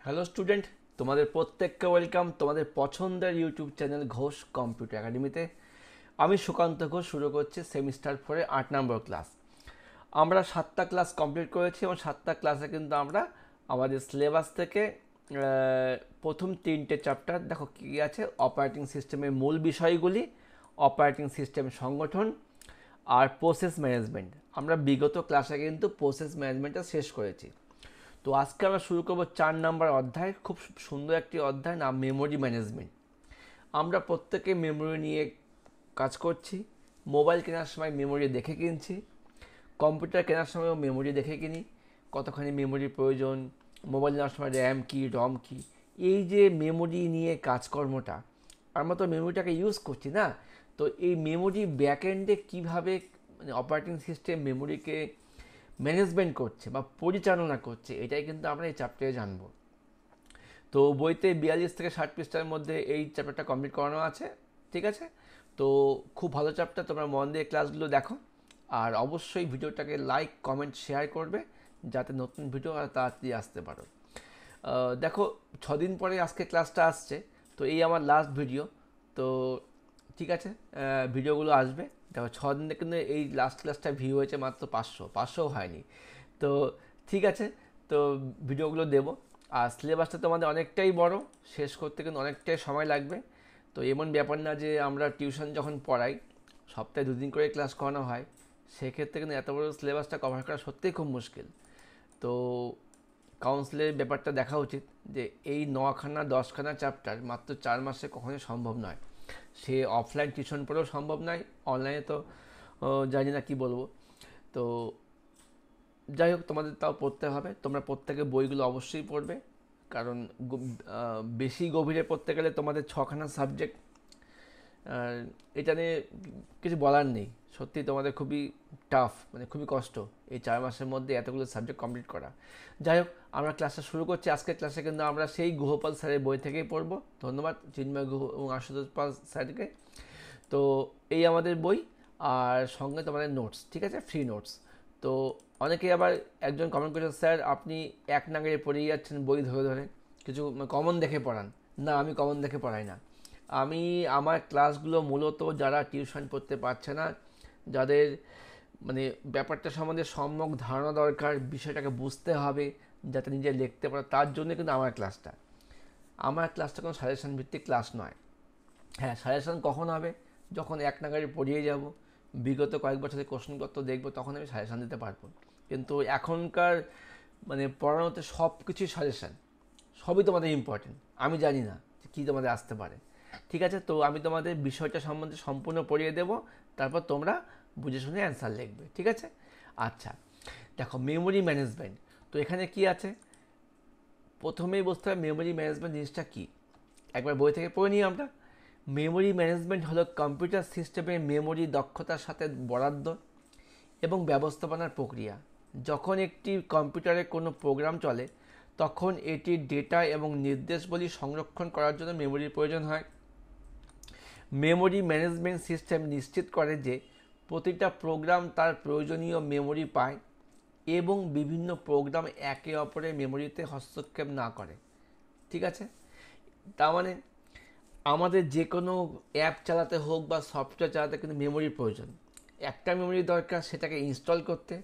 Hello student, তোমাদের প্রত্যেককে welcome তোমাদের পছন্দের ইউটিউব চ্যানেল ঘোষ কম্পিউটার একাডেমিতে। আমি সুকান্ত ঘোষ শুরু করছি সেমিস্টার 4-এর 8 নম্বর ক্লাস। আমরা 7টা ক্লাস কমপ্লিট করেছি এবং 7টা ক্লাসে কিন্তু আমরা আমাদের সিলেবাস থেকে প্রথম 3টে চ্যাপ্টার দেখো কী আছে: অপারেটিং সিস্টেমের মূল বিষয়গুলি, অপারেটিং সিস্টেম সংগঠন আর প্রসেস ম্যানেজমেন্ট। আমরা বিগত ক্লাসে কিন্তু প্রসেস ম্যানেজমেন্টটা শেষ করেছি। তো আজকে আমরা শুরু করবো 4 নম্বর অধ্যায়, খুব সুন্দর একটি অধ্যায়, নাম মেমোরি ম্যানেজমেন্ট। আমরা প্রত্যেকে মেমোরি নিয়ে কাজ করছি। মোবাইল কেনার সময় মেমোরি দেখে কিনছি, কম্পিউটার কেনার সময়ও মেমোরি দেখে কিনি, কতখানি মেমোরির প্রয়োজন, মোবাইল নেওয়ার সময় র্যাম কী রম কী। এই যে মেমোরি নিয়ে কাজকর্মটা, আমরা তো মেমোরিটাকে ইউজ করছি না। তো এই মেমোরি ব্যাকএন্ডে কীভাবে মানে অপারেটিং সিস্টেম মেমোরিকে ম্যানেজমেন্ট করছে বা পরিচালনা করছে, এটাই কিন্তু আমরা এই চ্যাপ্টারে জানবো। তো বইতে 42 থেকে 60 পৃষ্ঠার মধ্যে এই চ্যাপ্টারটা কমপ্লিট করানো আছে, ঠিক আছে? তো খুব ভালো চ্যাপ্টার, তোমরা মন দিয়ে ক্লাসগুলো দেখো। আর অবশ্যই ভিডিওটাকে লাইক কমেন্ট শেয়ার করবে, যাতে নতুন ভিডিও আর তাড়াতাড়ি আসতে পারো। দেখো, 6 দিন পরে আজকে ক্লাসটা আসছে, তো এই আমার লাস্ট ভিডিও। তো ঠিক আছে, ভিডিওগুলো আসবে। দেখো, 6 দিনে কিন্তু এই লাস্ট ক্লাসটা ভিউ হয়েছে মাত্র 500 হয়নি। তো ঠিক আছে, তো ভিডিওগুলো দেবো। আর সিলেবাসটা তোমাদের অনেকটাই বড়, শেষ করতে কিন্তু অনেকটাই সময় লাগবে। তো এমন ব্যাপার না যে আমরা টিউশন যখন পড়াই সপ্তাহে 2 দিন করে ক্লাস করানো হয়, সেক্ষেত্রে কিন্তু এত বড় সিলেবাসটা কভার করা সত্যিই খুব মুশকিল। তো কাউন্সিলের ব্যাপারটা দেখা উচিত যে এই 9খানা 10খানা চ্যাপ্টার মাত্র 4 মাসে কখনোই সম্ভব নয়। সে অফলাইন টিউশন পড়েও সম্ভব নয়, অনলাইনে তো জানি না কি বলবো। তো যাই হোক, তোমাদের তাও পড়তে হবে। তোমরা প্রত্যেকে বইগুলো অবশ্যই পড়বে, কারণ বেশি গভীরে পড়তে গেলে তোমাদের 6খানা সাবজেক্ট, আর এটা নিয়ে কিছু বলার নেই। সত্যি তোমাদের খুবই টাফ, মানে খুবই কষ্ট এই 4 মাসের মধ্যে এতগুলো সাবজেক্ট কমপ্লিট করা। যাই হোক, আমরা ক্লাসটা শুরু করছি। আজকের ক্লাসে কিন্তু আমরা সেই গুহপাল স্যারের বই থেকেই পড়বো। ধন্যবাদ চিন্ময় গুহ এবং আশুতোষ পাল স্যারকে। তো এই আমাদের বই, আর সঙ্গে তোমাদের নোটস, ঠিক আছে, ফ্রি নোটস। তো অনেকেই আবার একজন কমেন্ট করেছেন, স্যার আপনি এক নাগাড়ে পড়েই যাচ্ছেন বই ধরে ধরে, কিছু কমন দেখে পড়ান। না, আমি কমন দেখে পড়াই না। আমি আমার ক্লাসগুলো মূলত যারা টিউশন পড়তে পারছে না, যাদের মানে ব্যাপারটা সম্বন্ধে সম্যক ধারণা দরকার, বিষয়টাকে বুঝতে হবে, যাতে নিজে লিখতে পারে, তার জন্য কিন্তু আমার ক্লাসটা কোনো সাজেশন ভিত্তিক ক্লাস নয়। হ্যাঁ, সাজেশন কখন হবে? যখন এক নাগাড়ে পড়িয়ে যাব, বিগত কয়েক বছরের কোশ্চেনপত্র দেখবো, তখন আমি সাজেশন দিতে পারবো। কিন্তু এখনকার মানে পড়ানোতে সব কিছুই সাজেশান, সবই তোমাদের ইম্পর্টেন্ট। আমি জানি না যে কী তোমাদের আসতে পারে, ঠিক আছে? তো আমি তোমাদের বিষয়টা সম্বন্ধে সম্পূর্ণ পড়িয়ে দেবো, তারপর তোমরা বুঝে শুনে অ্যান্সার লিখবে, ঠিক আছে? আচ্ছা, দেখো মেমোরি ম্যানেজমেন্ট। তো এখানে কি আছে, প্রথমেই বুঝতে হবে মেমোরি ম্যানেজমেন্ট জিনিসটা কী। একবার বই থেকে পড়ে নিই আমরা। মেমোরি ম্যানেজমেন্ট হলো কম্পিউটার সিস্টেমের মেমোরি দক্ষতার সাথে বরাদ্দ এবং ব্যবস্থাপনার প্রক্রিয়া। যখন একটি কম্পিউটারে কোনো প্রোগ্রাম চলে, তখন এটির ডেটা এবং নির্দেশাবলী সংরক্ষণ করার জন্য মেমোরির প্রয়োজন হয়। মেমোরি ম্যানেজমেন্ট সিস্টেম নিশ্চিত করে যে প্রতিটা প্রোগ্রাম তার প্রয়োজনীয় মেমোরি পায় এবং বিভিন্ন প্রোগ্রাম একে অপরের মেমোরিতে হস্তক্ষেপ না করে, ঠিক আছে? তার মানে আমাদের যে কোনো অ্যাপ চালাতে হোক বা সফটওয়্যার চালাতে কিন্তু মেমোরির প্রয়োজন। একটা মেমোরি দরকার সেটাকে ইনস্টল করতে,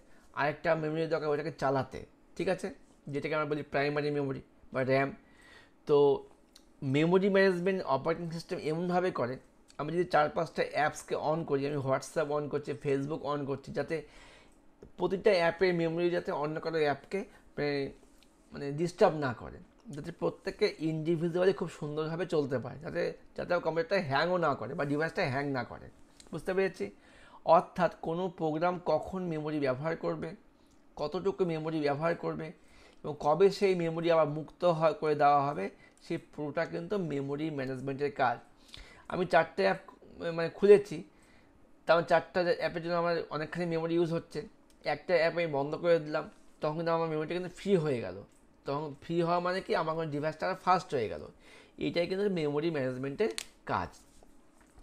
আরেকটা মেমোরি দরকার ওটাকে চালাতে, ঠিক আছে? যেটাকে আমরা বলি প্রাইমারি মেমোরি বা র্যাম। তো মেমোরি ম্যানেজমেন্ট অপারেটিং সিস্টেম এমনভাবে করে, আমি যদি 4-5টা অ্যাপসকে অন করি, আমি হোয়াটসঅ্যাপ অন করছি, ফেসবুক অন করছি, যাতে প্রতিটা অ্যাপের মেমোরি যাতে অন্য কারো অ্যাপকে মানে ডিস্টার্ব না করে, যাতে প্রত্যেককে ইন্ডিভিজুয়ালি খুব সুন্দরভাবে চলতে পারে, যাতে যাতে কম্পিউটারটা হ্যাংও না করে বা ডিভাইসটা হ্যাং না করে। বুঝতে পেরেছি? অর্থাৎ কোনো প্রোগ্রাম কখন মেমোরি ব্যবহার করবে, কতটুকু মেমোরি ব্যবহার করবে এবং কবে সেই মেমোরি আবার মুক্ত করে দেওয়া হবে, সেই পুরোটা কিন্তু মেমোরি ম্যানেজমেন্টের কাজ। আমি 4টে অ্যাপ মানে খুলেছি, তেমন 4টা অ্যাপের জন্য আমার অনেকখানি মেমোরি ইউজ হচ্ছে। একটা অ্যাপ আমি বন্ধ করে দিলাম, তখন কিন্তু আমার মেমোরিটা কিন্তু ফ্রি হয়ে গেল। তখন ফ্রি হওয়া মানে কি, আমার কোনো ডিভাইসটা আরও ফাস্ট হয়ে গেল। এইটাই কিন্তু মেমোরি ম্যানেজমেন্টের কাজ।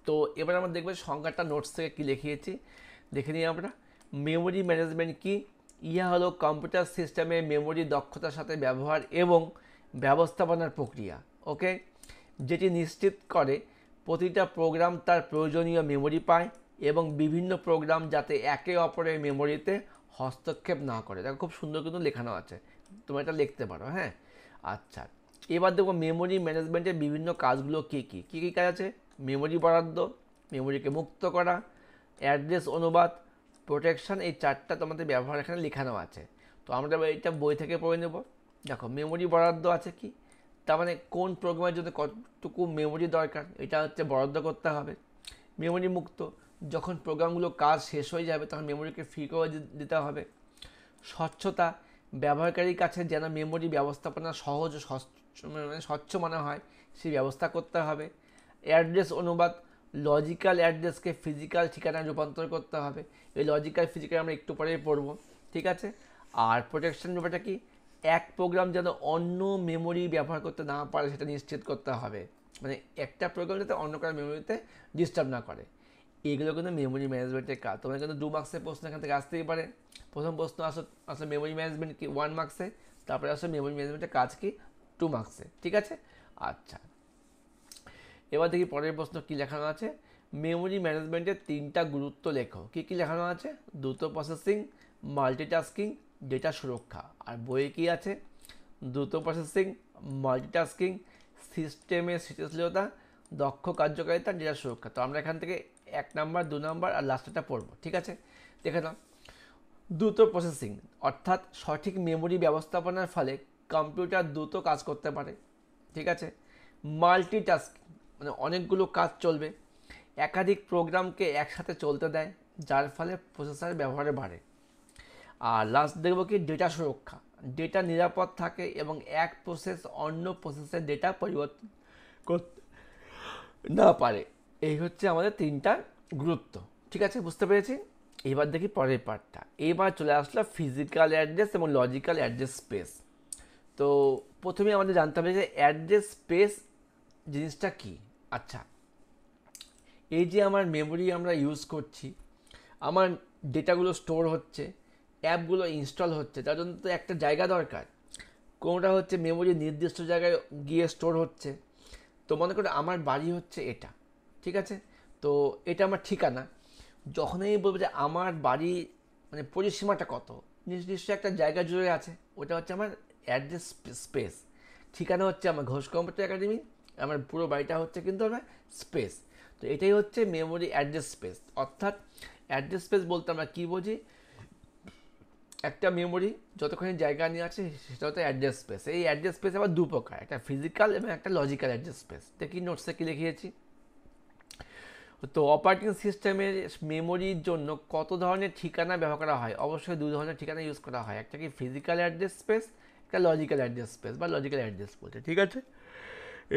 তো এবার আমরা দেখবো সংজ্ঞাটা নোটস থেকে কী লিখিয়েছি, দেখে নিই আমরা। মেমোরি ম্যানেজমেন্ট কি ইহা হলো কম্পিউটার সিস্টেমে মেমোরি দক্ষতার সাথে ব্যবহার এবং ব্যবস্থাপনার প্রক্রিয়া, ওকে, যেটি নিশ্চিত করে প্রতিটা প্রোগ্রাম তার প্রয়োজনীয় মেমোরি পায় এবং বিভিন্ন প্রোগ্রাম যাতে একে অপরের মেমোরিতে হস্তক্ষেপ না করে। দেখো খুব সুন্দর কিন্তু লেখানো আছে, তুমি এটা লিখতে পারো। হ্যাঁ, আচ্ছা, এবার দেখো মেমোরি ম্যানেজমেন্টের বিভিন্ন কাজগুলো কী কী কী কী কাজ আছে। মেমোরি বরাদ্দ, মেমোরিকে মুক্ত করা, অ্যাড্রেস অনুবাদ, প্রোটেকশন, এই চারটা তোমাদের ব্যবহার এখানে লেখানো আছে। তো আমরা এটা বই থেকে পড়ে নেব। দেখো মেমোরি বরাদ্দ আছে কি, তার মানে কোন প্রোগ্রামের জন্য কতটুকু মেমোরি দরকার এটা হচ্ছে বরাদ্দ করতে হবে। মেমোরি মুক্ত, যখন প্রোগ্রামগুলো কাজ শেষ হয়ে যাবে তখন মেমোরিকে ফ্রি করে দিতে হবে। স্বচ্ছতা, ব্যবহারকারীর কাছে যেন মেমোরি ব্যবস্থাপনা সহজ মানে স্বচ্ছ মনে হয় সেই ব্যবস্থা করতে হবে। অ্যাড্রেস অনুবাদ, লজিক্যাল অ্যাড্রেসকে ফিজিক্যাল ঠিকানায় রূপান্তর করতে হবে। এই লজিক্যাল ফিজিক্যাল আমরা একটু পরেই পড়ব, ঠিক আছে। আর প্রোটেকশন ব্যাপারটা কি, এক প্রোগ্রাম যেন অন্য মেমোরি ব্যবহার করতে না পারে সেটা নিশ্চিত করতে হবে, মানে একটা প্রোগ্রাম যাতে অন্য কারো মেমোরিতে ডিস্টার্ব না করে। এগুলো কিন্তু মেমোরি ম্যানেজমেন্টের কাজ। তোমার কিন্তু 2 মার্কসের প্রশ্ন এখান থেকে আসতেই পারে। প্রথম প্রশ্ন আসলে মেমোরি ম্যানেজমেন্ট কি 1 মার্কসে, তারপরে আসলে মেমোরি ম্যানেজমেন্টের কাজ কি 2 মার্কসে, ঠিক আছে। আচ্ছা, এবার দেখি পরের প্রশ্ন কি লেখানো আছে। মেমোরি ম্যানেজমেন্টের 3টা গুরুত্ব লেখো। কি কি লেখানো আছে, দ্রুত প্রসেসিং, মাল্টিটাস্কিং, ডেটা সুরক্ষা। আর বইয়ে কি আছে, দ্রুত প্রসেসিং, মাল্টিটাস্কিং, সিস্টেমের স্থিতিশীলতা, দক্ষ কার্যকারিতা, ডেটা সুরক্ষা। তো আমরা এখান থেকে 1 নাম্বার 2 নাম্বার আর লাস্টটা পড়বো, ঠিক আছে। দেখে নাও, দ্রুত প্রসেসিং অর্থাৎ সঠিক মেমোরি ব্যবস্থাপনার ফলে কম্পিউটার দ্রুত কাজ করতে পারে, ঠিক আছে। মাল্টিটাস্কিং মানে অনেকগুলো কাজ চলবে, একাধিক প্রোগ্রামকে একসাথে চলতে দেয়, যার ফলে প্রসেসর ব্যবহারে বাড়ে। আর লাস্ট দেখবো কি, ডেটা সুরক্ষা, ডেটা নিরাপদ থাকে এবং এক প্রসেস অন্য প্রসেসের ডেটা পরিবর্তন করতে না পারে। এই হচ্ছে আমাদের 3টা গুরুত্ব, ঠিক আছে, বুঝতে পেরেছি। এবার দেখি পরের পার্টটা। এবার চলে আসলো ফিজিক্যাল অ্যাড্রেস এবং লজিক্যাল অ্যাড্রেস স্পেস। তো প্রথমে আমাদের জানতে হবে যে অ্যাড্রেস স্পেস জিনিসটা কি। আচ্ছা, এই যে আমার মেমোরি আমরা ইউজ করছি, আমার ডেটাগুলো স্টোর হচ্ছে, অ্যাপগুলো ইনস্টল হচ্ছে, তার জন্য তো একটা জায়গা দরকার। কোনোটা হচ্ছে মেমোরি নির্দিষ্ট জায়গায় গিয়ে স্টোর হচ্ছে। তো মনে করো আমার বাড়ি হচ্ছে এটা, ঠিক আছে। তো এটা আমার ঠিকানা। যখনই বলবো যে আমার বাড়ি মানে পরিসীমাটা কত, নির্দিষ্ট একটা জায়গা জুড়ে আছে, ওটা হচ্ছে আমার অ্যাড্রেস স্পেস। ঠিকানা হচ্ছে আমার ঘোষ কম্পিউটার একাডেমি, আমার পুরো বাড়িটা হচ্ছে কিন্তু আমার স্পেস। তো এটাই হচ্ছে মেমোরি অ্যাড্রেস স্পেস। অর্থাৎ অ্যাড্রেস স্পেস বলতে আমরা কী বুঝি, একটা মেমোরি যতক্ষণ জায়গা নিয়ে আছে সেটা হচ্ছে অ্যাড্রেস স্পেস। এই অ্যাড্রেস স্পেস আবার 2 প্রকার, একটা ফিজিক্যাল এবং একটা লজিক্যাল অ্যাড্রেস স্পেস। দেখি নোটসে কী লিখিয়েছি। তো অপারেটিং সিস্টেমের মেমোরির জন্য কত ধরনের ঠিকানা ব্যবহার করা হয়, অবশ্যই 2 ধরনের ঠিকানা ইউজ করা হয়, একটা কি ফিজিক্যাল অ্যাড্রেস স্পেস, একটা লজিক্যাল অ্যাড্রেস স্পেস বা লজিক্যাল অ্যাড্রেস বলতে, ঠিক আছে।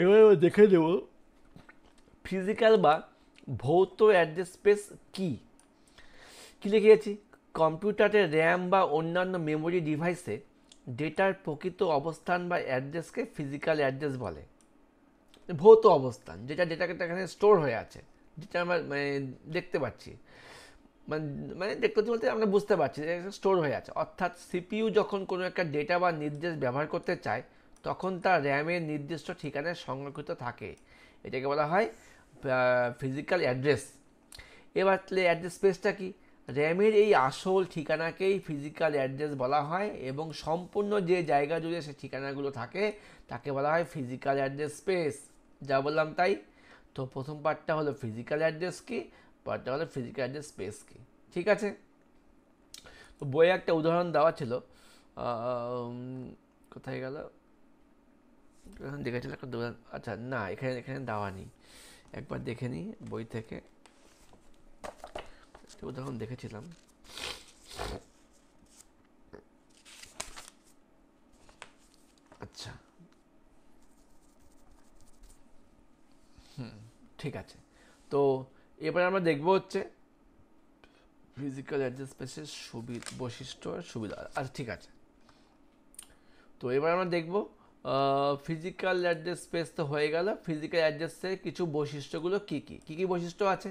এবার দেখে দেবো ফিজিক্যাল বা ভৌত অ্যাড্রেস স্পেস কি। কী লিখিয়েছি, কম্পিউটারের র্যাম বা অন্যান্য মেমোরি ডিভাইসে ডেটার প্রকৃত অবস্থান বা অ্যাড্রেসকে ফিজিক্যাল অ্যাড্রেস বলে। ভৌত অবস্থান, যেটা ডেটাকে এখানে স্টোর হয়ে আছে, যেটা আমরা মানে দেখতে পাচ্ছি, মানে মানে দেখতে পাচ্ছি বলতে আমরা বুঝতে পারছি যে স্টোর হয়ে আছে। অর্থাৎ সিপিইউ যখন কোনো একটা ডেটা বা নির্দেশ ব্যবহার করতে চায় তখন তার র্যামের নির্দিষ্ট ঠিকানায় সংরক্ষিত থাকে, এটাকে বলা হয় ফিজিক্যাল অ্যাড্রেস। এবার তাহলে অ্যাড্রেস স্পেসটা কি, র্যামের এই আসল ঠিকানাকেই ফিজিক্যাল অ্যাড্রেস বলা হয় এবং সম্পূর্ণ যে জায়গা জুড়ে সে ঠিকানাগুলো থাকে তাকে বলা হয় ফিজিক্যাল অ্যাড্রেস স্পেস। যা বললাম তাই। তো প্রথম পার্টটা হলো ফিজিক্যাল অ্যাড্রেস কি, পার্টটা হলো ফিজিক্যাল অ্যাড্রেস স্পেস কি, ঠিক আছে। তো বইয়ে একটা উদাহরণ দেওয়া ছিল, কোথায় গেল, দেখেছিল একটা উদাহরণ। আচ্ছা না, এখানে এখানে দেওয়া নেই, একবার দেখে নিই বই থেকে উদাহরণ দেখেছিলাম। আচ্ছা, ঠিক আছে। তো এবার আমরা দেখবো হচ্ছে ফিজিক্যাল অ্যাড্রেস স্পেসের বৈশিষ্ট্য আর সুবিধা। আচ্ছা ঠিক আছে, তো এবার আমরা দেখবো ফিজিক্যাল অ্যাড্রেস স্পেস তো হয়ে গেল। ফিজিক্যাল অ্যাড্রেসের কিছু বৈশিষ্ট্যগুলো কী কী কী কী বৈশিষ্ট্য আছে।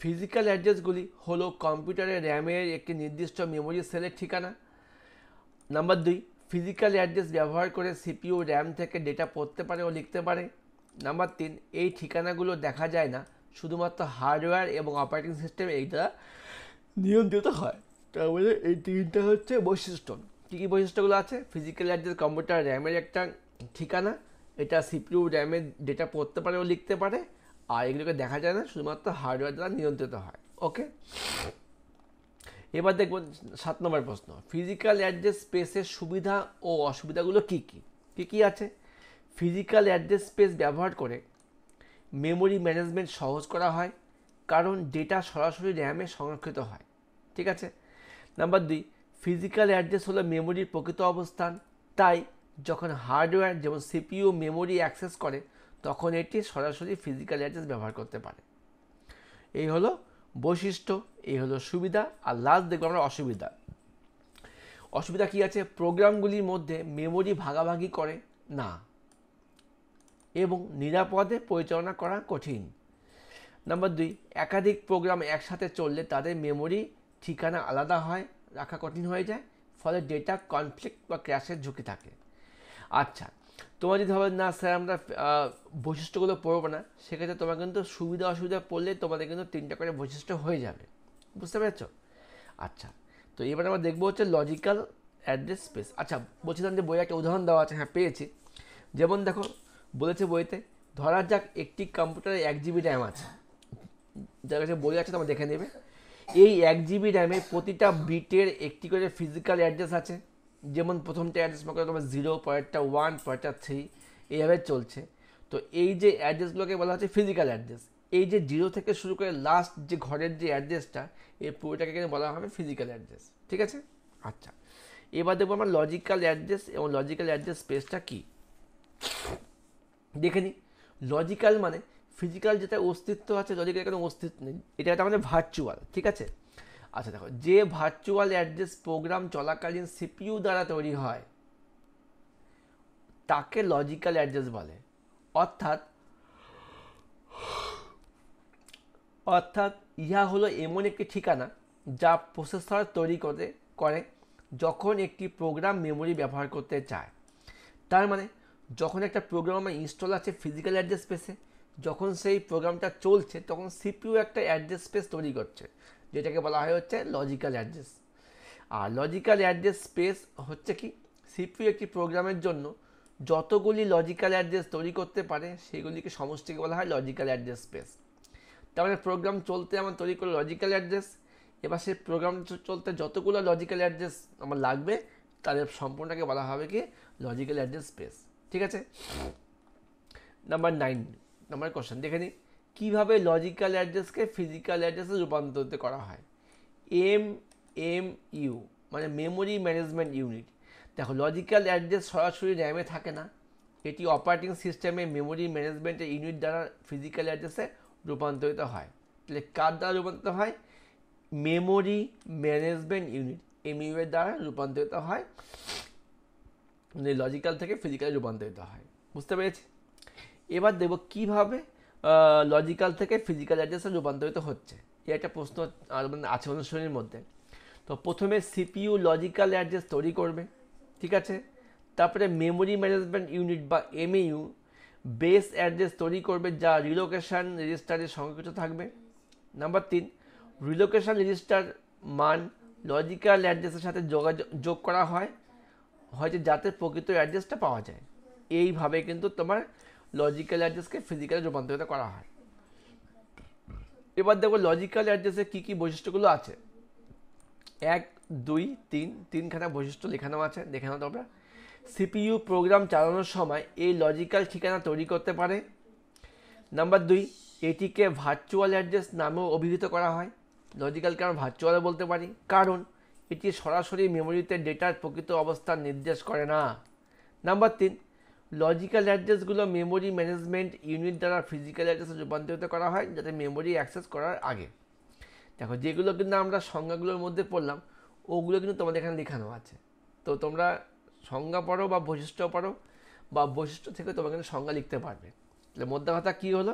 ফিজিক্যাল অ্যাড্রেসগুলি হলো কম্পিউটারের র্যামের একটি নির্দিষ্ট মেমোরি সেলের ঠিকানা, নাম্বার 2, ফিজিক্যাল অ্যাড্রেস ব্যবহার করে সিপিইউ র্যাম থেকে ডেটা পড়তে পারে ও লিখতে পারে। নাম্বার 3, এই ঠিকানাগুলো দেখা যায় না, শুধুমাত্র হার্ডওয়্যার এবং অপারেটিং সিস্টেম এইটা নিয়ন্ত্রিত হয়। তারপরে এই তিনটা হচ্ছে বৈশিষ্ট্য। কী কী বৈশিষ্ট্যগুলো আছে? ফিজিক্যাল অ্যাড্রেস কম্পিউটার র্যামের একটা ঠিকানা, এটা সিপিইউ র্যামের ডেটা পড়তে পারে ও লিখতে পারে, আর এগুলোকে দেখা যায় না, শুধুমাত্র হার্ডওয়্যার দ্বারা নিয়ন্ত্রিত হয়। ওকে, এবার দেখব 7 নম্বর প্রশ্ন, ফিজিক্যাল অ্যাড্রেস স্পেসের সুবিধা ও অসুবিধাগুলো কী কী কী কী আছে? ফিজিক্যাল অ্যাড্রেস স্পেস ব্যবহার করে মেমোরি ম্যানেজমেন্ট সহজ করা হয়, কারণ ডেটা সরাসরি র্যামে সংরক্ষিত হয়। ঠিক আছে। নাম্বার 2, ফিজিক্যাল অ্যাড্রেস হলো মেমোরির প্রকৃত অবস্থান, তাই যখন হার্ডওয়্যার যেমন সিপিইউ মেমোরি অ্যাক্সেস করে তখন এটি সরাসরি ফিজিক্যাল অ্যাড্রেস ব্যবহার করতে পারে। এই হলো বৈশিষ্ট্য, এই হলো সুবিধা। আর লাস্ট দেখবো আমরা অসুবিধা। অসুবিধা কি আছে? প্রোগ্রামগুলির মধ্যে মেমোরি ভাগাভাগি করে না এবং নিরাপদে পরিচালনা করা কঠিন। নাম্বার 2, একাধিক প্রোগ্রাম একসাথে চললে তাদের মেমোরি ঠিকানা আলাদা হয়, রাখা কঠিন হয়ে যায়, ফলে ডেটা কনফ্লিক্ট বা ক্র্যাশের ঝুঁকি থাকে। আচ্ছা, তোমার যদি ভাবে না স্যার আমরা বৈশিষ্ট্যগুলো পড়বো না, সেক্ষেত্রে তোমার কিন্তু সুবিধা অসুবিধা পড়লে তোমাদের কিন্তু 3টা করে বৈশিষ্ট্য হয়ে যাবে। বুঝতে পেরেছ? আচ্ছা, তো এবার আমরা দেখবো হচ্ছে লজিক্যাল অ্যাড্রেস স্পেস। আচ্ছা, বলছিলাম যে বইয়ে একটা উদাহরণ দেওয়া আছে, হ্যাঁ পেয়েছি। যেমন দেখো বলেছে বইতে, ধরা যাক একটি কম্পিউটারে 1 জিবি র্যাম আছে, যার কাছে বই আছে তোমরা দেখে নেবে। এই 1 জিবি র্যামে প্রতিটা বিটের একটি করে ফিজিক্যাল অ্যাড্রেস আছে। যেমন প্রথমটা অ্যাড্রেস মনে করো তোমার 0, পরেরটা 1, পরেরটা 3, এইভাবে চলছে। তো এই যে অ্যাড্রেসগুলোকে বলা হচ্ছে ফিজিক্যাল অ্যাড্রেস। এই যে 0 থেকে শুরু করে লাস্ট যে ঘরের যে অ্যাড্রেসটা, এই পুরোটাকে কিন্তু বলা হবে ফিজিক্যাল অ্যাড্রেস। ঠিক আছে। আচ্ছা, এবার দেখবো আমরা লজিক্যাল অ্যাড্রেস এবং লজিক্যাল অ্যাড্রেস স্পেসটা কী দেখে নিই। লজিক্যাল মানে ফিজিক্যাল যেটা অস্তিত্ব আছে, লজিক্যাল কোনো অস্তিত্ব নেই, এটা একটা মানে ভার্চুয়াল। ঠিক আছে। আচ্ছা দেখো, যে ভার্চুয়াল অ্যাড্রেস প্রোগ্রাম চলাকালীন সিপিইউ দ্বারা তৈরি হয় তাকে লজিক্যাল অ্যাড্রেস বলে। অর্থাৎ ইহা হলো এমন একটি ঠিকানা যা প্রসেসর তৈরি করে যখন একটি প্রোগ্রাম মেমোরি ব্যবহার করতে চায়। তার মানে যখন একটা প্রোগ্রাম আমার ইনস্টল আছে ফিজিক্যাল অ্যাড্রেস স্পেসে, যখন সেই প্রোগ্রামটা চলছে তখন সিপিইউ একটা অ্যাড্রেস স্পেস তৈরি করছে, যেটাকে বলা হয় হচ্ছে লজিক্যাল অ্যাড্রেস। আর লজিক্যাল অ্যাড্রেস স্পেস হচ্ছে কি, সিপিইউ একটি প্রোগ্রামের জন্য যতগুলি লজিক্যাল অ্যাড্রেস তৈরি করতে পারে সেগুলিকে সমষ্টিকে বলা হয় লজিক্যাল অ্যাড্রেস স্পেস। তার মানে প্রোগ্রাম চলতে আমার তৈরি করে লজিক্যাল অ্যাড্রেস, এবার সেই প্রোগ্রাম চলতে যতগুলো লজিক্যাল অ্যাড্রেস আমার লাগবে তাদের সম্পূর্ণটাকে বলা হবে কি লজিক্যাল অ্যাড্রেস স্পেস। ঠিক আছে। নাম্বার 9 নম্বর কোশ্চেন দেখে নিই, কীভাবে লজিক্যাল অ্যাড্রেসকে ফিজিক্যাল অ্যাড্রেসে রূপান্তরিত করা হয়। এমএমইউ মানে মেমোরি ম্যানেজমেন্ট ইউনিট। দেখো, লজিক্যাল অ্যাড্রেস সরাসরি র্যামে থাকে না, এটি অপারেটিং সিস্টেমে মেমোরি ম্যানেজমেন্টের ইউনিট দ্বারা ফিজিক্যাল অ্যাড্রেসে রূপান্তরিত হয়। তাহলে কার দ্বারা রূপান্তরিত হয়? মেমোরি ম্যানেজমেন্ট ইউনিট এমইউ এর দ্বারা রূপান্তরিত হয়, লজিক্যাল থেকে ফিজিক্যালে রূপান্তরিত হয়। বুঝতে পেরেছি? এবার দেখব কীভাবে লজিক্যাল থেকে ফিজিক্যাল অ্যাড্রেসে রূপান্তরিত হচ্ছে। এই একটা প্রশ্ন আছে অনুশীলনীর মধ্যে। তো প্রথমে সিপিইউ লজিক্যাল অ্যাড্রেস তৈরি করবে। ঠিক আছে। তারপরে মেমোরি ম্যানেজমেন্ট ইউনিট বা এমইইউ বেস অ্যাড্রেস তৈরি করবে, যা রিলোকেশন রেজিস্টারে সংরক্ষিত থাকবে। নাম্বার 3, রিলোকেশন রেজিস্টার মান লজিক্যাল অ্যাড্রেসের সাথে যোগ করা হয় হয়তো যাতে প্রকৃত অ্যাড্রেসটা পাওয়া যায়। এইভাবে কিন্তু তোমার লজিক্যাল অ্যাড্রেসকে ফিজিক্যালে রূপান্তরিত করা হয়। এবার দেখো লজিক্যাল অ্যাড্রেসে কী কী বৈশিষ্ট্যগুলো আছে। 1, 2, 3 তিনখানা বৈশিষ্ট্য লেখানো আছে, দেখে নাও তোমরা। সিপিইউ প্রোগ্রাম চালানোর সময় এই লজিক্যাল ঠিকানা তৈরি করতে পারে। নাম্বার 2, এটিকে ভার্চুয়াল অ্যাড্রেস নামেও অভিহিত করা হয়। লজিক্যালকে আমরা ভার্চুয়ালও বলতে পারি, কারণ এটি সরাসরি মেমোরিতে ডেটার প্রকৃত অবস্থান নির্দেশ করে না। নাম্বার 3, লজিক্যাল অ্যাড্রেসগুলো মেমোরি ম্যানেজমেন্ট ইউনিট দ্বারা ফিজিক্যাল অ্যাড্রেসে রূপান্তরিত করা হয় যাতে মেমোরি অ্যাক্সেস করার আগে। দেখো, যেগুলো কিন্তু আমরা সংজ্ঞাগুলোর মধ্যে পড়লাম ওগুলো কিন্তু তোমাদের এখানে লেখানো আছে। তো তোমরা সংজ্ঞা পড়ো বা বৈশিষ্ট্য পড়ো, বা বৈশিষ্ট্য থেকে তোমরা কিন্তু সংজ্ঞা লিখতে পারবে। তাহলে মোদ্দা কথা কী হলো,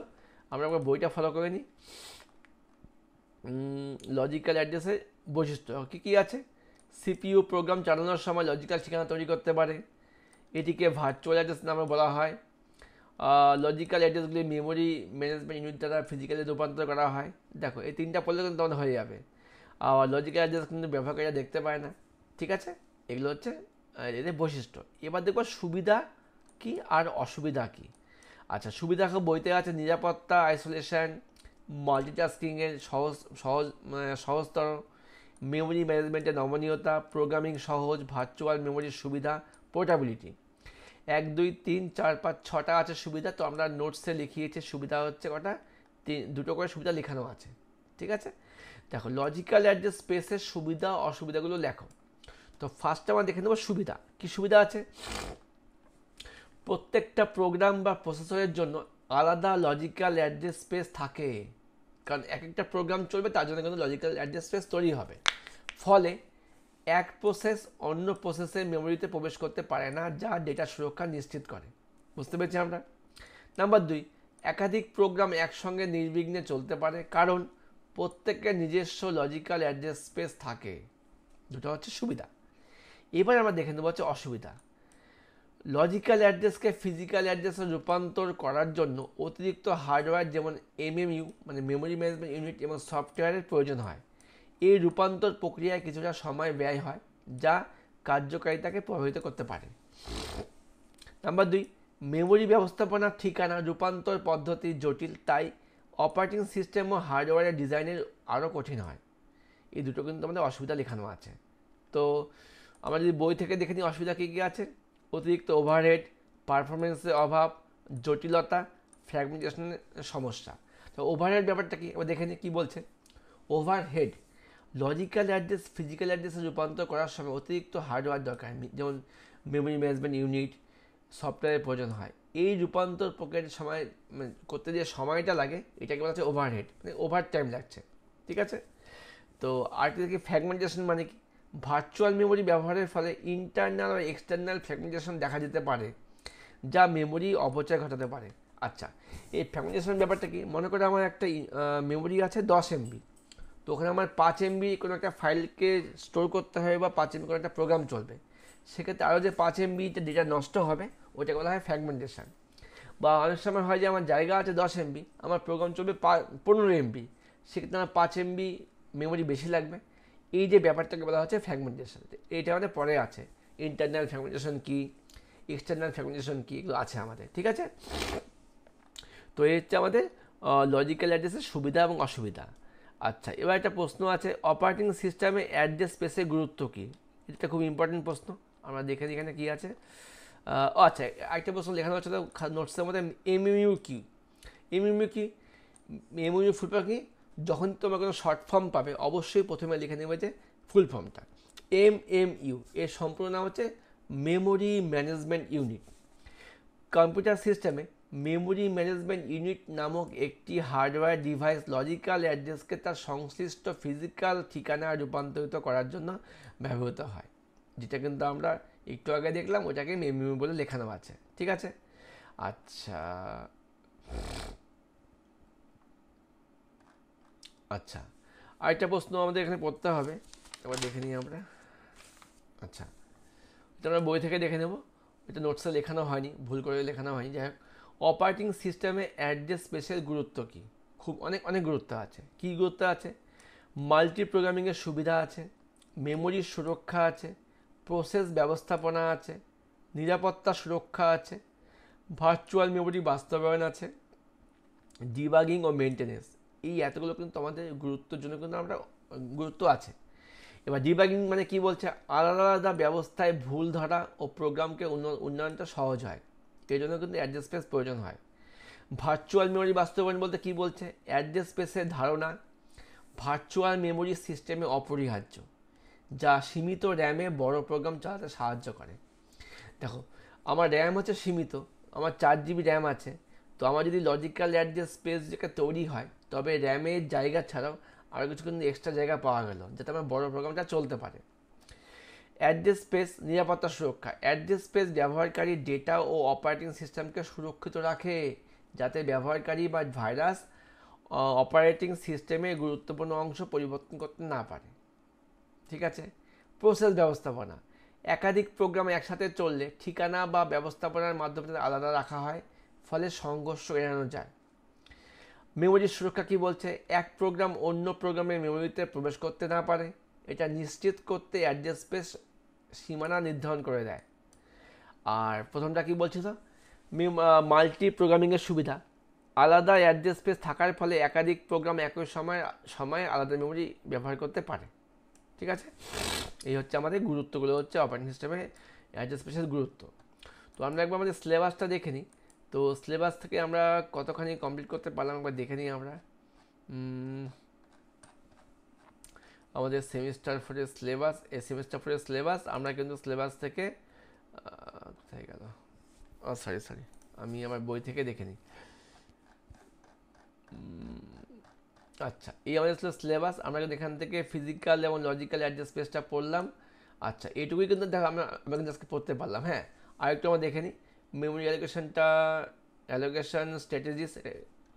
আমরা বইটা ফলো করে নিই। লজিক্যাল অ্যাড্রেসের বৈশিষ্ট্য কী কী আছে? সিপিইউ প্রোগ্রাম চালানোর সময় লজিক্যাল ঠিকানা তৈরি করতে পারে। এটিকে ভার্চুয়াল অ্যাড্রেস নামে বলা হয়। লজিক্যাল অ্যাড্রেসগুলি মেমোরি ম্যানেজমেন্ট ইউনিট দ্বারা ফিজিক্যালি রূপান্তর করা হয়। দেখো এই তিনটা পড়লে কিন্তু তোমাদের হয়ে যাবে। আর লজিক্যাল অ্যাড্রেস কিন্তু ব্যবহারকারীরা দেখতে পায় না, ঠিক আছে। এগুলো হচ্ছে এদের বৈশিষ্ট্য। এবার দেখো সুবিধা কি আর অসুবিধা কি। আচ্ছা, সুবিধা বইতে আছে নিরাপত্তা, আইসোলেশন, মাল্টিটাস্কিংয়ের সহজতর, মেমোরি ম্যানেজমেন্টের নমনীয়তা, প্রোগ্রামিং সহজ, ভার্চুয়াল মেমোরির সুবিধা, পোর্টাবিলিটি। 1 2 3 4 5 6টা আছে সুবিধা। তো আমরা নোটসে লিখিয়েছি সুবিধা হচ্ছে কটা, দুটো করে সুবিধা লেখানো আছে, ঠিক আছে। দেখো লজিক্যাল অ্যাড্রেস স্পেসের সুবিধা অসুবিধাগুলো লেখো। তো ফার্স্টে আমরা দেখে নেব সুবিধা। কি সুবিধা আছে? প্রত্যেকটা প্রোগ্রাম বা প্রসেসরের জন্য আলাদা লজিক্যাল অ্যাড্রেস স্পেস থাকে, কারণ এক একটা প্রোগ্রাম চলবে তার জন্য কিন্তু লজিক্যাল অ্যাড্রেস স্পেস তৈরি হবে। ফলে এক প্রসেস অন্য প্রসেসের মেমোরিতে প্রবেশ করতে পারে না, যা ডেটা সুরক্ষা নিশ্চিত করে। বুঝতে পেরেছি আমরা। নাম্বার 2, একাধিক প্রোগ্রাম একসঙ্গে নির্বিঘ্নে চলতে পারে, কারণ প্রত্যেকের নিজস্ব লজিক্যাল অ্যাড্রেস স্পেস থাকে। দুটো হচ্ছে সুবিধা। এবার আমরা দেখে নেব হচ্ছে অসুবিধা। লজিক্যাল অ্যাড্রেসকে ফিজিক্যাল অ্যাড্রেসে রূপান্তর করার জন্য অতিরিক্ত হার্ডওয়্যার যেমন এমএমইউ মানে মেমোরি ম্যানেজমেন্ট ইউনিট এবং সফটওয়্যারের প্রয়োজন হয়। এই রূপান্তর প্রক্রিয়ায় কিছুটা সময় ব্যয় হয়, যা কার্যকারিতাকে প্রভাবিত করতে পারে। নাম্বার 2, মেমোরি ব্যবস্থাপনার ঠিকানা রূপান্তর পদ্ধতি জটিল, তাই অপারেটিং সিস্টেম ও হার্ডওয়্যারের ডিজাইনের আরও কঠিন হয়। এই দুটো কিন্তু আমাদের অসুবিধা লেখানো আছে। তো আমরা যদি বই থেকে দেখে নিই অসুবিধা কী কী আছে। অতিরিক্ত ওভারহেড, পারফরমেন্সের অভাব, জটিলতা, ফ্র্যাগমেন্টেশনের সমস্যা। তো ওভারহেড ব্যাপারটা কি এবার দেখে নিই কী বলছে। ওভারহেড, লজিক্যাল অ্যাড্রেস ফিজিক্যাল অ্যাড্রেসে রূপান্তর করার সময় অতিরিক্ত হার্ডওয়্যার দরকার, যেমন মেমোরি ম্যানেজমেন্ট ইউনিট, সফটওয়্যারের প্রয়োজন হয়। এই রূপান্তর প্রক্রিয়ার সময় করতে যে সময়টা লাগে এটাকে বলা হচ্ছে ওভারহেড, মানে ওভার টাইম লাগছে, ঠিক আছে। তো আরেকটা দেখি ফ্র্যাগমেন্টেশন মানে কি। ভার্চুয়াল মেমোরি ব্যবহারের ফলে ইন্টারনাল ও এক্সটার্নাল ফ্র্যাগমেন্টেশন দেখা যেতে পারে, যা মেমোরি অপচয় ঘটাতে পারে। আচ্ছা, এই ফ্র্যাগমেন্টেশন ব্যাপারটা কি। মনে করে আমার একটা মেমোরি আছে 10 MB, তো ওখানে আমার 5 MB কোনো একটা ফাইলকে স্টোর করতে হবে বা 5 MB কোনো একটা প্রোগ্রাম চলবে, সেক্ষেত্রে আরও যে 5 MBতে ডেটা নষ্ট হবে ওটাকে বলা হয় ফ্র্যাগমেন্টেশন। বা অনেক সময় হয় যে আমার জায়গা আছে 10 MB, আমার প্রোগ্রাম চলবে 15 MB, সেক্ষেত্রে আমার 5 MB মেমোরি বেশি লাগবে। এই যে ব্যাপারটাকে বলা হচ্ছে ফ্র্যাগমেন্টেশন। এইটা আমাদের পরে আছে, ইন্টারনাল ফ্র্যাগমেন্টেশন কি, এক্সটার্নাল ফ্র্যাগমেন্টেশন কি, এগুলো আছে আমাদের, ঠিক আছে। তো এই হচ্ছে আমাদের লজিক্যাল অ্যাড্রেসের সুবিধা এবং অসুবিধা। আচ্ছা, এবার একটা প্রশ্ন আছে, অপারেটিং সিস্টেমে অ্যাড্রেস স্পেসের গুরুত্ব কী। এটা খুব ইম্পর্টেন্ট প্রশ্ন, আমরা দেখে নিই এখানে কী আছে। আচ্ছা, একটা প্রশ্ন লেখানো হচ্ছে নোটসের মধ্যে, এমইউ কি। এমইউ কি, এমইউ ফুল ফর্ম কি। যখন তোমরা কোনো শর্ট ফর্ম পাবে অবশ্যই প্রথমে লিখে নেবে যে ফুল ফর্মটা। এমএমইউ এর সম্পূর্ণ নাম হচ্ছে মেমোরি ম্যানেজমেন্ট ইউনিট। কম্পিউটার সিস্টেমে মেমোরি ম্যানেজমেন্ট ইউনিট নামক একটি হার্ডওয়্যার ডিভাইস লজিক্যাল অ্যাড্রেসকে তার সংশ্লিষ্ট ফিজিক্যাল ঠিকানায় রূপান্তরিত করার জন্য ব্যবহৃত হয়, যেটা কিন্তু আমরা একটু আগে দেখলাম, ওটাকে মেমোরি বলে লেখানো আছে, ঠিক আছে। আচ্ছা আচ্ছা, আরেকটা প্রশ্ন আমাদের এখানে পড়তে হবে, এবার দেখে নিই আমরা। আচ্ছা, এটা আমরা বই থেকে দেখে নেব, এটা নোটসে লেখানো হয়নি, ভুল করে লেখানো হয়নি। যাই হোক, অপারেটিং সিস্টেমে অ্যাড্রেস স্পেসের গুরুত্ব কী। খুব অনেক অনেক গুরুত্ব আছে। কী গুরুত্ব আছে? মাল্টি প্রোগ্রামিংয়ের সুবিধা আছে, মেমোরির সুরক্ষা আছে, প্রসেস ব্যবস্থাপনা আছে, নিরাপত্তা সুরক্ষা আছে, ভার্চুয়াল মেমোরি বাস্তবায়ন আছে, ডিবাগিং ও মেনটেনেন্স। এই এতগুলো কিন্তু আমাদের গুরুত্বের জন্য কিন্তু আমরা গুরুত্ব আছে। এবার ডিবাগিং মানে কি বলছে, আলাদা আলাদা ব্যবস্থায় ভুল ধরা ও প্রোগ্রামকে উন্নয়নটা সহজ হয়, এই জন্য কিন্তু অ্যাড্রেস স্পেস প্রয়োজন হয়। ভার্চুয়াল মেমোরি বাস্তবায়ন বলতে কি বলছে, অ্যাড্রেস স্পেসের ধারণা ভার্চুয়াল মেমোরি সিস্টেমে অপরিহার্য, যা সীমিত র্যামে বড় প্রোগ্রাম চালাতে সাহায্য করে। দেখো, আমার র্যাম হচ্ছে সীমিত, আমার 4 GB র্যাম আছে, তো আমার যদি লজিক্যাল অ্যাড্রেস স্পেস যেটা তৈরি হয়, তবে র্যামের জায়গা ছাড়াও আরও কিছু কিন্তু এক্সট্রা জায়গা পাওয়া গেল, যাতে আমার বড় প্রোগ্রামটা চলতে পারে। অ্যাড্রেস স্পেস নিরাপত্তা সুরক্ষা, অ্যাড্রেস স্পেস ব্যবহারকারীর ডেটা ও অপারেটিং সিস্টেমকে সুরক্ষিত রাখে, যাতে ব্যবহারকারী বা ভাইরাস অপারেটিং সিস্টেমের গুরুত্বপূর্ণ অংশ পরিবর্তন করতে না পারে, ঠিক আছে। প্রসেস ব্যবস্থাপনা, একাধিক প্রোগ্রাম একসাথে চললে ঠিকানা বা ব্যবস্থাপনার মাধ্যমে তাদের আলাদা রাখা হয়, ফলে সংঘর্ষ এড়ানো যায়। মেমোরির সুরক্ষা কি বলছে, এক প্রোগ্রাম অন্য প্রোগ্রামের মেমোরিতে প্রবেশ করতে না পারে, এটা নিশ্চিত করতে অ্যাড্রেস স্পেস সীমানা নির্ধারণ করে দেয়। আর প্রথমটা কি বলছিল, মাল্টি প্রোগ্রামিংয়ের সুবিধা, আলাদা অ্যাড্রেস স্পেস থাকার ফলে একাধিক প্রোগ্রাম একই সময় আলাদা মেমোরি ব্যবহার করতে পারে। ঠিক আছে, এই হচ্ছে আমাদের গুরুত্বগুলো, হচ্ছে অপারেটিং সিস্টেমে অ্যাড্রেস স্পেসের গুরুত্ব। তো আমরা একবার আমাদের সিলেবাসটা দেখে নিই। তো সিলেবাস থেকে আমরা কতখানি কমপ্লিট করতে পারলাম একবার দেখে নিই আমরা। আমাদের সেমিস্টার ফোরের সিলেবাস, এই সেমিস্টার ফোরের সিলেবাস আমরা কিন্তু সিলেবাস থেকে কোথায় গেল, সরি আমি আমার বই থেকে দেখে নিই। আচ্ছা, এই আমাদের ছিল সিলেবাস, আমরা কিন্তু এখান থেকে ফিজিক্যাল এবং লজিক্যাল অ্যাড্রেস স্পেসটা পড়লাম। আচ্ছা, এইটুকুই কিন্তু দেখো আমরা কিন্তু আজকে পড়তে পারলাম। হ্যাঁ, আরেকটু আমরা দেখে নিই, মেমোরি অ্যালোকেশন স্ট্র্যাটেজিস,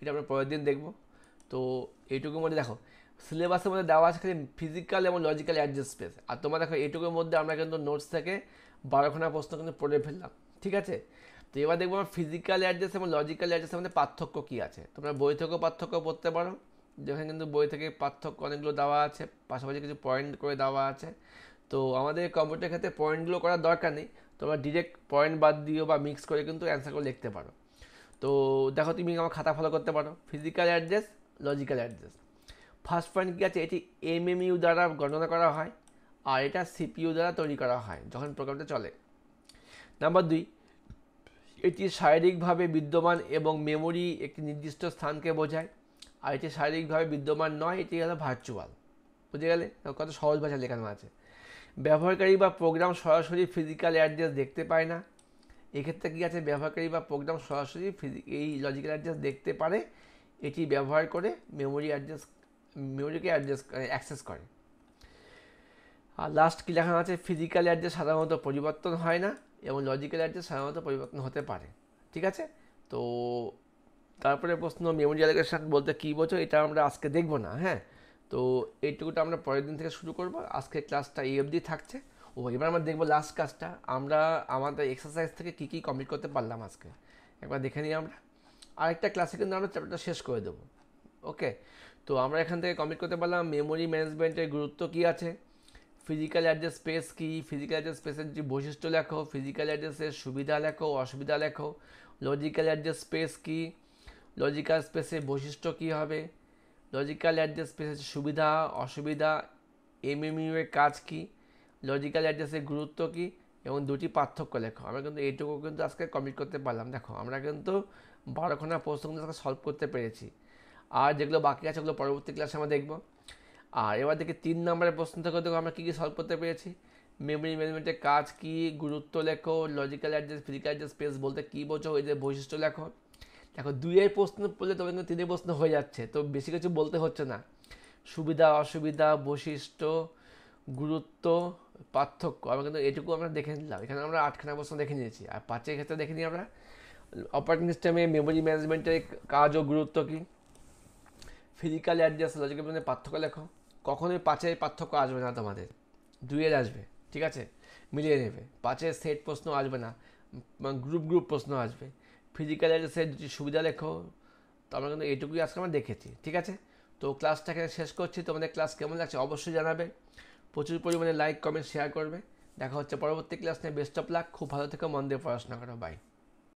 এটা আমরা পরের দিন দেখবো। তো এইটুকুর মধ্যে দেখো সিলেবাসের মধ্যে দেওয়া আছে খালি ফিজিক্যাল এবং লজিক্যাল অ্যাড্রেস স্পেস, আর তোমরা দেখো এইটুকুর মধ্যে আমরা কিন্তু নোটস থেকে 12খানা প্রশ্ন কিন্তু পড়ে ফেললাম। ঠিক আছে, তো এবার দেখবো আমরা ফিজিক্যাল অ্যাড্রেস এবং লজিক্যাল অ্যাড্রেসের মধ্যে পার্থক্য কী আছে। তোমরা বই থেকেও পার্থক্য পড়তে পারো, যেখানে কিন্তু বই থেকে পার্থক্য অনেকগুলো দেওয়া আছে, পাশাপাশি কিছু পয়েন্ট করে দেওয়া আছে। তো আমাদের কম্পিউটার ক্ষেত্রে পয়েন্টগুলো করার দরকার নেই, তোমরা ডিরেক্ট পয়েন্ট বাদ দিও বা মিক্স করে কিন্তু অ্যান্সারগুলো লিখতে পারো। তো দেখো তুমি আমার খাতা ফলো করতে পারো, physical address, logical address. First point কী আছে, এটি এমএমইউ দ্বারা গণনা করা হয়, আর এটা সিপিইউ দ্বারা তৈরি করা হয় যখন প্রোগ্রামটা চলে। নাম্বার 2, এটি শারীরিকভাবে বিদ্যমান এবং মেমোরি একটি নির্দিষ্ট স্থানকে বোঝায়, আর এটি শারীরিকভাবে বিদ্যমান নয়, এটি হলো ভার্চুয়াল। বুঝে গেলে কত সহজ ভাষা লেখানো আছে। ব্যবহারকারী বা প্রোগ্রাম সরাসরি ফিজিক্যাল অ্যাড্রেস দেখতে পায় না, এক্ষেত্রে কী আছে, ব্যবহারকারী বা প্রোগ্রাম সরাসরি এই লজিক্যাল অ্যাড্রেস দেখতে পারে, এটি ব্যবহার করে মেমোরিকে অ্যাক্সেস করে। আর লাস্ট কী লেখানো আছে, ফিজিক্যাল অ্যাড্রেস সাধারণত পরিবর্তন হয় না এবং লজিক্যাল অ্যাড্রেস সাধারণত পরিবর্তন হতে পারে। ঠিক আছে, তো তারপরে প্রশ্ন মেমোরি অ্যালোকেশন বলতে কী বোঝো, এটা আমরা আজকে দেখবো না। হ্যাঁ, তো এইটুকুটা আমরা পরের দিন থেকে শুরু করবো, আজকে ক্লাসটা এই অবধি থাকছে। এবার আমরা দেখবো লাস্ট ক্লাসটা আমরা আমাদের এক্সারসাইজ থেকে কী কী কমপ্লিট করতে পারলাম আজকে একবার দেখে নিই আমরা। আরেকটা ক্লাসে কিন্তু আমরা চ্যাপ্টারটা শেষ করে দেবো। ওকে, তো আমরা এখান থেকে কমপ্লিট করতে পারলাম মেমোরি ম্যানেজমেন্টের গুরুত্ব কী আছে, ফিজিক্যাল অ্যাড্রেস স্পেস কী, ফিজিক্যাল অ্যাড্রেস স্পেসের যে বৈশিষ্ট্য লেখো, ফিজিক্যাল অ্যাড্রেসের সুবিধা লেখো, অসুবিধা লেখো, লজিক্যাল অ্যাড্রেস স্পেস কী, লজিক্যাল স্পেসের বৈশিষ্ট্য কী হবে, লজিক্যাল অ্যাড্রেস স্পেসের সুবিধা অসুবিধা, এমএমইউ এর কাজ কী, লজিক্যাল অ্যাড্রেসের গুরুত্ব কী এবং দুটি পার্থক্য লেখো। আমরা কিন্তু এইটুকু কিন্তু আজকে কমপ্লিট করতে পারলাম। দেখো আমরা কিন্তু 12খানা প্রশ্ন কিন্তু আজকে সলভ করতে পেরেছি, আর যেগুলো বাকি আছে ওগুলো পরবর্তী ক্লাসে আমরা দেখবো। আর এবার দেখি 3 নম্বরের প্রশ্ন থেকে দেখো আমরা কী কী সলভ করতে পেরেছি। মেমোরি ম্যানেজমেন্টের কাজ কী, গুরুত্ব লেখো, logical address physical address space বলতে কী বোঝো, এই যে বৈশিষ্ট্য লেখো। দেখো 2-এর প্রশ্ন পড়লে তবে কিন্তু 3-এর প্রশ্ন হয়ে যাচ্ছে, তো বেশি কিছু বলতে হচ্ছে না। সুবিধা অসুবিধা, বৈশিষ্ট্য, গুরুত্ব, পার্থক্য, আমরা কিন্তু এটুকু আমরা দেখে নিলাম। এখানে আমরা 8খানা প্রশ্ন দেখে নিয়েছি। আর 5-এর ক্ষেত্রে দেখে নিই আমরা অপারেটিং সিস্টেমে মেমোরি ম্যানেজমেন্টের কাজ ও গুরুত্ব কী, ফিজিক্যাল অ্যাড্রেস লজিক্যাল মধ্যে পার্থক্য লেখো। কখনোই 5-এর পার্থক্য আসবে না তোমাদের, 2-এর আসবে। ঠিক আছে, মিলিয়ে নেবে। 5-এর সেট প্রশ্ন আসবে না, গ্রুপ প্রশ্ন আসবে। ফিজিক্যাল অ্যাড্রেসের সুবিধা লেখো। তো আমরা কিন্তু এইটুকুই আজকে আমরা দেখেছি। ঠিক আছে, তো ক্লাসটাকে শেষ করছি। তোমাদের ক্লাস কেমন লাগছে অবশ্যই জানাবে, প্রচুর পরিমাণে লাইক কমেন্ট শেয়ার করবে। দেখা হচ্ছে পরবর্তী ক্লাস নিয়ে। বেস্ট অফ লাক, খুব ভালো থেকো, মন দিয়ে পড়াশোনা করো, বাই।